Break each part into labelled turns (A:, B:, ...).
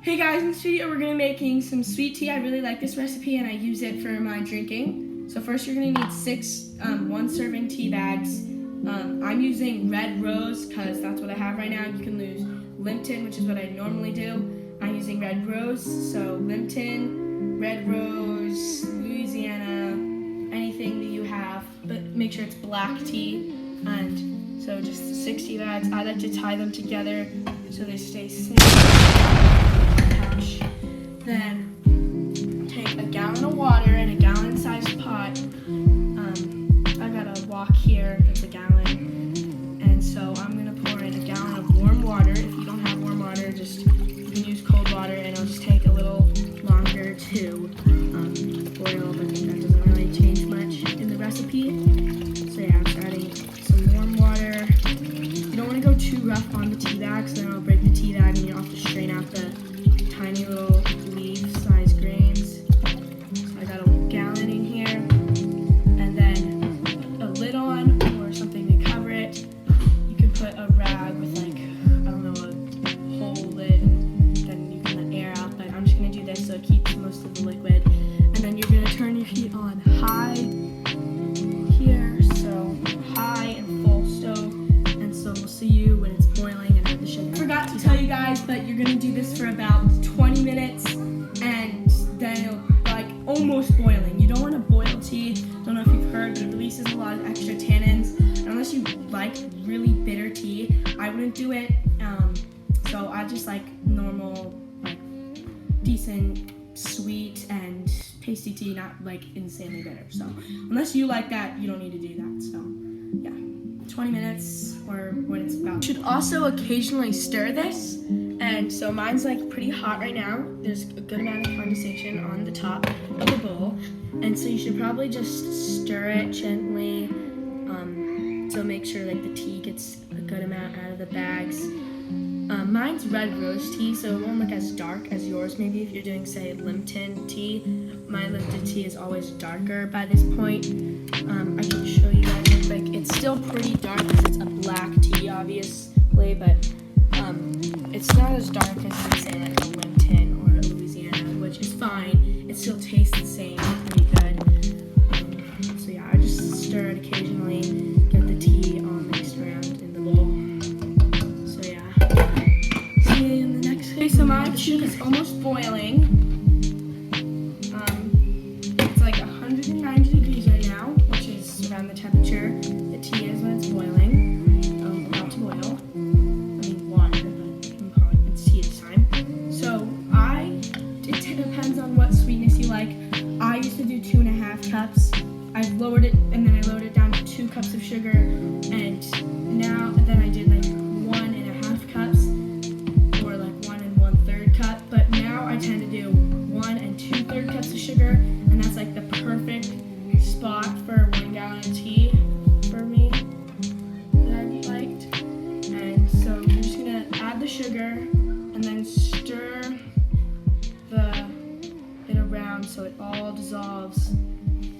A: Hey guys, in this video we're going to be making some sweet tea. I really like this recipe and I use it for my drinking. So first you're going to need 6 one-serving tea bags. I'm using Red Rose because that's what I have right now. You can use Lipton, which is what I normally do. I'm using Red Rose, so Lipton, Red Rose, Louisiana, anything that you have, but make sure it's black tea. And so just 6 tea bags. I like to tie them together so they stay safe. Then take a gallon of water in a gallon-sized pot. I got a wok here that's a gallon, and so I'm gonna pour in a gallon of warm water. If you don't have warm water, you can use cold water, and it'll just take a little longer to boil, but that doesn't really change much in the recipe. So yeah, I'm just adding some warm water. You don't want to go too rough on the tea bag, so then it'll break the tea bag, and you'll have to strain out the tiny little leaf-sized grains. So I got a gallon in here, and then a lid on or something to cover it. You can put a rag with a whole lid, and then you can let air out. But I'm just gonna do this so it keeps most of the liquid. And then you're gonna turn your heat on high here, so high and full stove. And so we'll see you when it's boiling and add the sugar. I forgot to tell you guys, but you're gonna do this for about 20 minutes, and then it'll almost boiling. You don't want to boil tea. Don't know if you've heard, but it releases a lot of extra tannins. Unless you like really bitter tea, I wouldn't do it. So I just like normal, decent, sweet, and tasty tea, not insanely bitter. So unless you like that, you don't need to do that. So yeah, 20 minutes or when it's about. You should also occasionally stir this. And so mine's pretty hot right now. There's a good amount of condensation on the top of the bowl. And so you should probably just stir it gently. So make sure the tea gets a good amount out of the bags. Mine's Red Rose tea, so it won't look as dark as yours. Maybe if you're doing, say, Lipton tea. My Lipton tea is always darker by this point. I can show you guys real quick. It's still pretty dark because it's a black tea, obviously, but it's not as dark as, say, a Lipton or a Louisiana, which is fine. It still tastes the same, pretty good. So yeah, I just stir it occasionally, get the tea all mixed around in the bowl. So yeah. See you in the next. Okay, so my tea is almost boiling. It's 190 degrees right now, which is around the temperature the tea is when it's boiling. About to boil. It depends on what sweetness you like. I used to do 2.5 cups. I've lowered it, and then I lowered it down to 2 cups of sugar, and then I did 1.5 cups, or 1 1/3 cup. But now I tend to do 1 2/3 cups of sugar, and that's the perfect spot for 1 gallon of tea for me that I've liked. And so I'm just gonna add the sugar, and then stir it around so it all dissolves.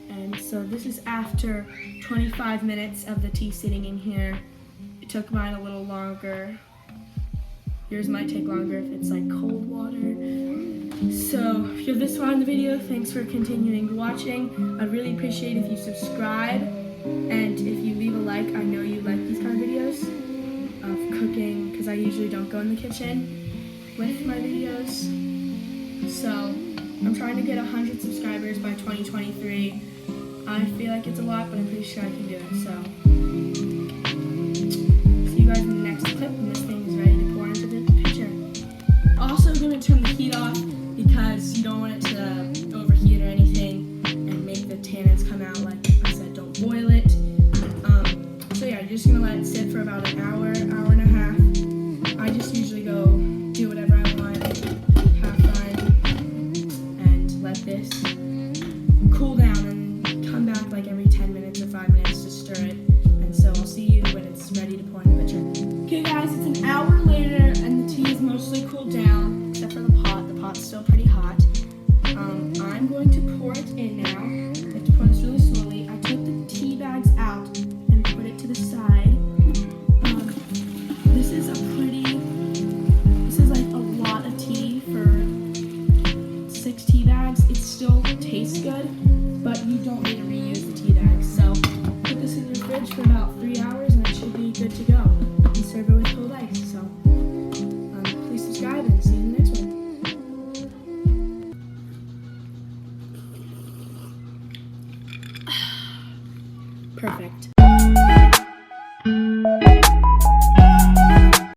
A: And so this is after 25 minutes of the tea sitting in here. It took mine a little longer. Yours might take longer if it's cold water. So if you're this far in the video, thanks for continuing watching. I'd really appreciate if you subscribe, and if you leave a like. I know you like these kind of videos of cooking, because I usually don't go in the kitchen with my videos. So I'm trying to get 100 subscribers by 2023. I feel like it's a lot, but I'm pretty sure I can do it. So see you guys in the next clip, and this thing is ready to pour into the pitcher. Also going to turn the heat off because you don't want it to overheat or anything and make the tannins come out. Like I said, don't boil it. So yeah, you're just going to let it sit for about an hour, hour and a half. I just usually go do whatever I want, have fun, and let this cool down, and come back every 10 minutes or 5 minutes to stir it. And so I'll see you when it's ready to pour in the pitcher. Okay guys, it's an hour later, and the tea is mostly cooled down, except for the pot. The pot's still pretty hot. I'm going to pour it in now. I have to pour this really slowly. I took the tea bags out and put it to the side. This is a lot of tea for 6 tea bags. It still tastes good, but you don't need to reuse the tea bags. So put this in your fridge for about 3 hours and it should be good to go. And serve it with cold ice. So please subscribe and see you in the next one. Perfect.